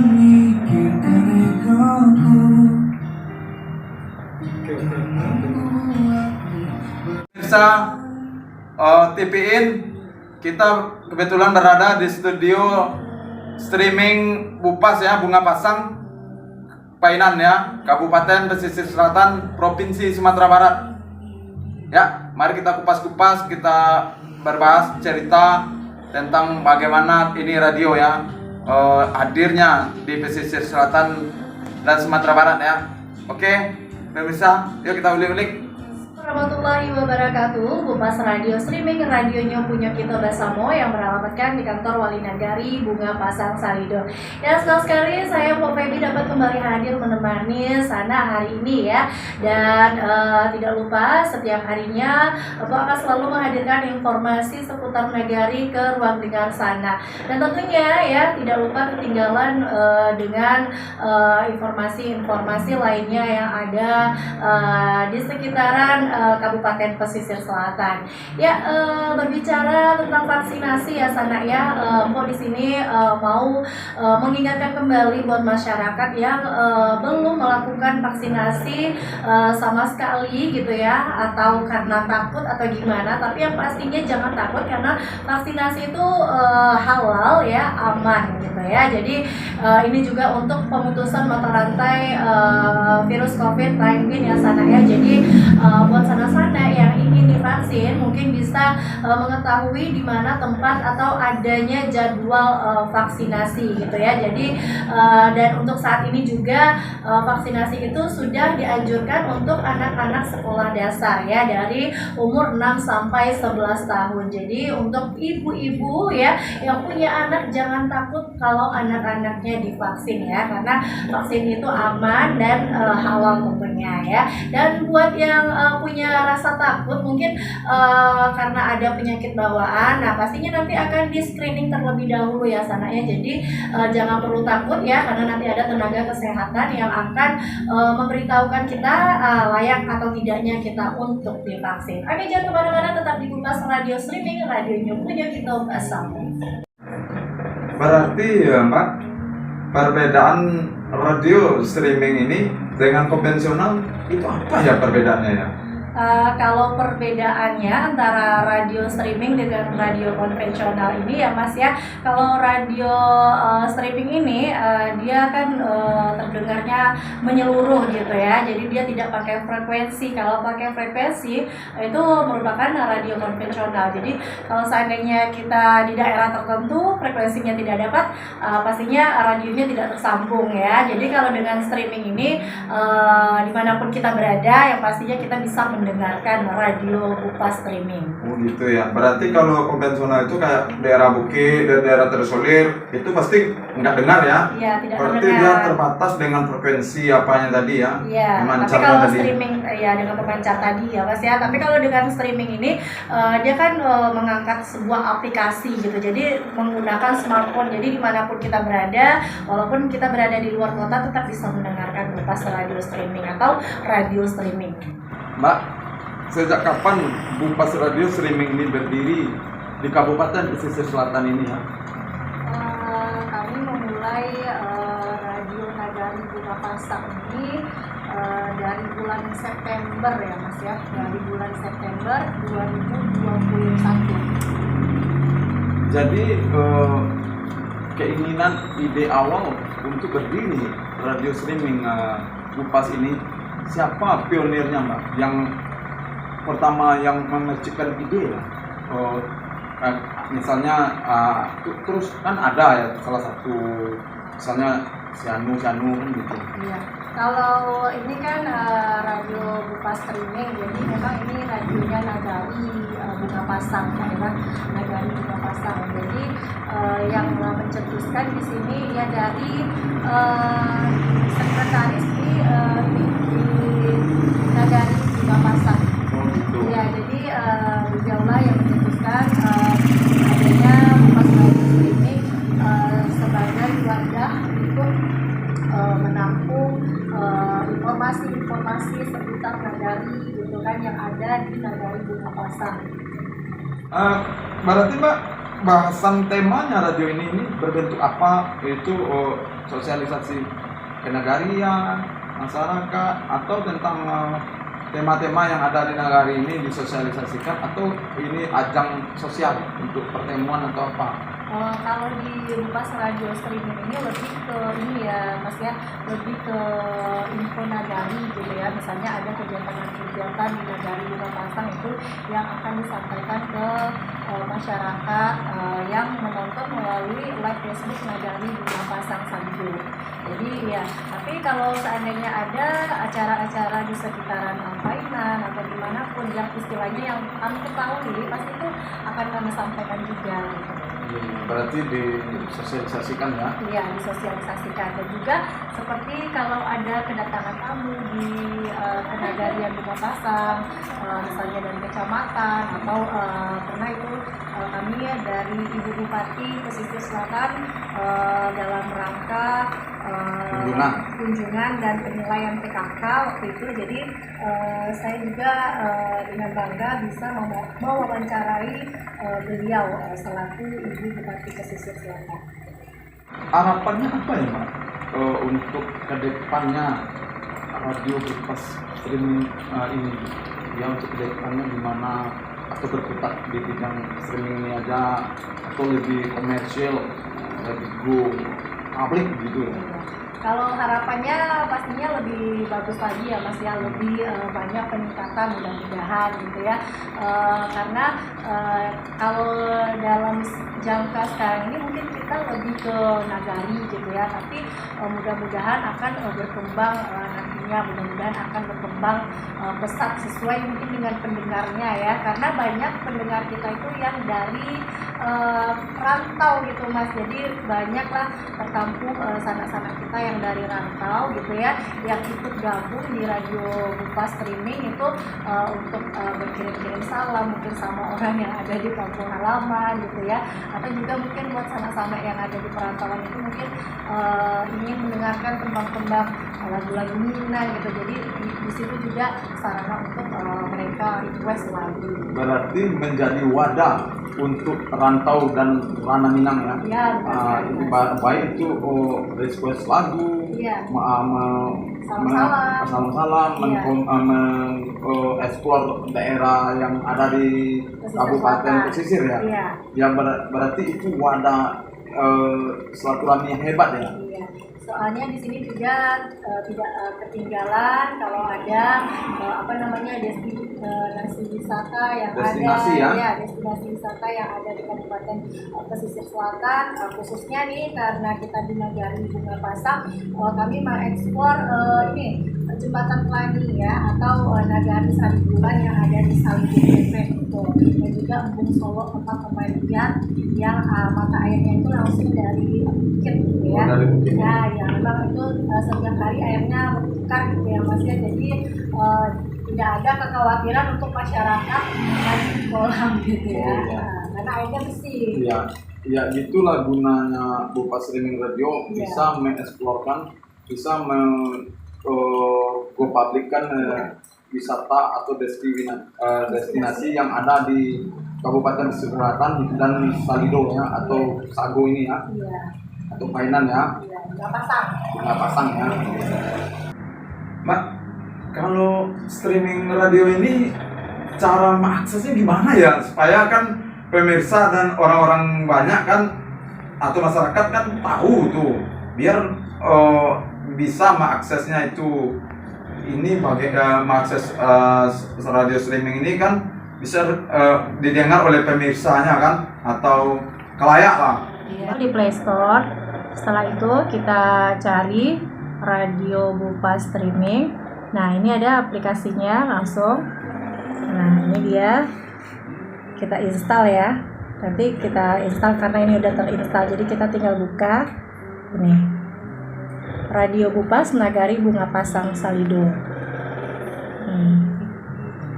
menyingkirkan egoku. Bisa TPin, kita kebetulan berada di studio streaming Bupas ya, Bunga Pasang Painan ya, Kabupaten Pesisir Selatan, Provinsi Sumatera Barat. Ya, mari kita kupas-kupas, kita berbahas cerita tentang bagaimana ini radio ya hadirnya di Pesisir Selatan dan Sumatera Barat ya. Oke, pemirsa, yuk kita ulik-ulik. Warahmatullahi wabarakatuh. Bupas Radio Streaming, radionya punya kita Basamo yang beralamatkan di kantor Wali Nagari Bunga Pasang Salido. Ya, senang sekali saya Mbak Feby dapat kembali hadir menemani Sana hari ini ya. Dan tidak lupa setiap harinya Bapak akan selalu menghadirkan informasi seputar Nagari ke ruang dengar Sana. Dan tentunya ya tidak lupa ketinggalan dengan informasi-informasi lainnya yang ada di sekitaran Kabupaten Pesisir Selatan. Ya, berbicara tentang vaksinasi ya Sana ya, Mbok di sini mau mengingatkan kembali buat masyarakat yang belum melakukan vaksinasi sama sekali gitu ya, atau karena takut atau gimana, tapi yang pastinya jangan takut karena vaksinasi itu halal ya, aman gitu ya. Jadi ini juga untuk pemutusan mata rantai virus COVID-19 ya Sana ya. Jadi buat sana-sana yang ingin divaksin mungkin bisa mengetahui di mana tempat atau adanya jadwal vaksinasi gitu ya. Jadi dan untuk saat ini juga vaksinasi itu sudah dianjurkan untuk anak-anak sekolah dasar ya, dari umur 6 sampai 11 tahun. Jadi untuk ibu-ibu ya yang punya anak, jangan takut kalau anak-anaknya divaksin ya, karena vaksin itu aman dan halal tentunya ya. Dan buat yang punya rasa takut mungkin karena ada penyakit bawaan, nah pastinya nanti akan di screening terlebih dahulu ya Sana ya. Jadi jangan perlu takut ya, karena nanti ada tenaga kesehatan yang akan memberitahukan kita layak atau tidaknya kita untuk divaksin. Oke, jangan kemana-mana, tetap di Bupas Radio Streaming, radionya punya kita bersama. Berarti ya Mbak, perbedaan radio streaming ini dengan konvensional itu apa ya perbedaannya ya? Kalau perbedaannya antara radio streaming dengan radio konvensional ini ya Mas ya, kalau radio streaming ini dia kan terdengarnya menyeluruh gitu ya, jadi dia tidak pakai frekuensi. Kalau pakai frekuensi itu merupakan radio konvensional. Jadi kalau seandainya kita di daerah tertentu frekuensinya tidak dapat, pastinya radionya tidak tersambung ya. Jadi kalau dengan streaming ini dimanapun kita berada, yang pastinya kita bisa mendengarkan radio Bupas Streaming. Oh gitu ya. Berarti kalau konvensional itu kayak daerah bukit dan daerah terisolir itu pasti nggak dengar ya? Iya, tidak berarti mendengar. dia terbatas dengan frekuensi apanya tadi ya? Iya. Tapi kalau streaming ya dengan pemancar tadi ya Mas ya. Tapi kalau dengan streaming ini dia kan mengangkat sebuah aplikasi gitu. Jadi menggunakan smartphone. Jadi dimanapun kita berada, walaupun kita berada di luar kota, tetap bisa mendengarkan Bupas Radio Streaming atau radio streaming. Mbak, sejak kapan Bupas Radio Streaming ini berdiri di Kabupaten Pesisir Selatan ini ya? Kami memulai Radio Nagari Bunga Pasang ini dari bulan September ya Mas ya, dari bulan September 2021. Jadi keinginan ide awal untuk berdiri radio streaming Bupas ini, siapa pionirnya Mbak? Yang pertama yang memercikan ide ya? Misalnya terus kan ada ya salah satu, misalnya si Anu kan gitu. Iya. Kalau ini kan radio Bupas Streaming, jadi memang ini radionya Nagari Bunga Pasang, daerah Nagari Bunga Pasang. Jadi yang mencetuskan di sini ya dari sekretaris di Nagari Bunga Pasang. Oh gitu. Ya, jadi beliaulah yang mencetuskan adanya Bupas Radio Streaming sebagai wadah untuk menampung informasi-informasi seputar Nagari gitu kan yang ada di Nagari Bunga Pasang. Berarti Mbak bahasan temanya radio ini berbentuk apa? Yaitu sosialisasi kenegarian, masyarakat, atau tentang tema-tema yang ada di negara ini disosialisasikan, atau ini ajang sosial untuk pertemuan atau apa? Kalau di Bupas Radio Streaming ini lebih ke ini ya Mas ya, lebih ke info nagari gitu ya. Misalnya ada kegiatan-kegiatan di Nagari Bunga Pasang itu yang akan disampaikan ke masyarakat yang menonton melalui live Facebook Nagari Bunga Pasang Salido. Jadi ya, tapi kalau seandainya ada acara-acara di sekitaran Painan atau dimanapun yang istilahnya yang kami ketahui, pasti itu akan kami sampaikan juga gitu. Berarti disosialisasikan ya? Iya, disosialisasikan. Dan juga seperti kalau ada kedatangan tamu di Kenagarian Bunga Pasang, misalnya dari kecamatan atau pernah itu kami ya dari Ibu Bupati Pesisir Selatan dalam rangka kunjungan dan penilaian PKK waktu itu. Jadi saya juga dengan bangga bisa mewawancarai beliau selaku Ibu Bupati Pesisir Selatan. Harapannya apa ya, Mbak? Untuk kedepannya radio Bupas streaming ini, ya untuk kedepannya gimana, atau berkutat di bidang streaming ini aja, atau lebih komersial, lebih go publik gitu ya? Kalau harapannya pastinya lebih bagus lagi ya Mas ya, lebih banyak peningkatan mudah-mudahan gitu ya. Karena kalau dalam jangka sekarang ini mungkin kita lebih ke nagari gitu ya, tapi mudah-mudahan akan berkembang nantinya, mudah-mudahan akan berkembang pesat sesuai mungkin dengan pendengarnya ya, karena banyak pendengar kita itu yang dari rantau gitu Mas, jadi banyaklah tertampung sanak-sanak kita yang dari rantau gitu ya, yang ikut gabung di Radio Bupas Streaming itu untuk berkirim-kirim salam mungkin sama orang yang ada di kampung halaman gitu ya, atau juga mungkin buat sanak-sanak yang ada di perantauan itu mungkin ingin mendengarkan tembang-tembang lagu-lagu Minang gitu, jadi di situ juga sarana untuk mereka request lagu. Berarti menjadi wadah untuk rantau dan ranah Minang ya? Iya, itu baik itu request lagu, iya. salam-salam, Iya. mengeksplor daerah yang ada di Pesisir Kabupaten Selatan. Pesisir ya? Iya. Ya berarti itu wadah silaturahmi yang hebat ya? Iya. Soalnya di sini juga tidak ketinggalan kalau ada destinasi wisata yang Destinasi ada ya? destinasi wisata yang ada di Kabupaten Pesisir Selatan, khususnya nih karena kita di Nagari Bunga Pasang, kami mengeksplor ini jembatan Pelangi ya, atau Nagari Saribulan yang ada di Salido itu, dan juga Embung Solo tempat pemandian yang mata airnya itu langsung dari bukit gitu ya. Dari bukit. Ya, ya memang itu setiap hari airnya bertukar gitu ya Mas ya, jadi tidak ada kekhawatiran untuk masyarakat di kolam gitu ya. Karena airnya bersih. Iya, ya itulah gunanya Bupas Streaming Radio, Iya. bisa mengeksplorkan, bisa go publikkan wisata atau destinasi yang ada di Kabupaten Pesisir Selatan dan Salido ya, atau Sago ini ya, Iya. atau Painan ya, Iya, nggak pasang. Bunga Pasang ya. Mbak, kalau streaming radio ini cara mengaksesnya gimana ya, supaya kan pemirsa dan orang-orang banyak kan atau masyarakat kan tahu tuh, biar bisa mengaksesnya itu, ini mengakses radio streaming ini kan bisa didengar oleh pemirsanya kan, atau kelayak lah. Di Play Store. Setelah itu kita cari Radio Bupas Streaming. Nah, ini ada aplikasinya langsung. Nah, ini dia. Kita install ya. Nanti kita install karena ini udah terinstall. Jadi kita tinggal buka. Ini. Radio Bupas Nagari Bunga Pasang Salido.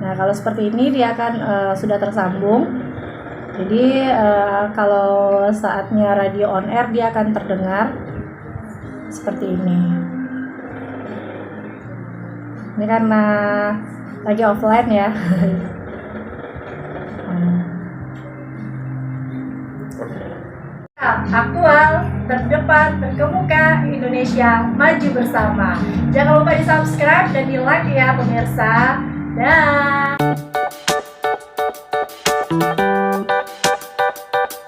Nah, kalau seperti ini dia akan sudah tersambung. Jadi kalau saatnya radio on air dia akan terdengar seperti ini. Ini karena lagi offline ya. Aktual, terdepan, terkemuka, Indonesia maju bersama. Jangan lupa di subscribe dan di like ya pemirsa. Dah.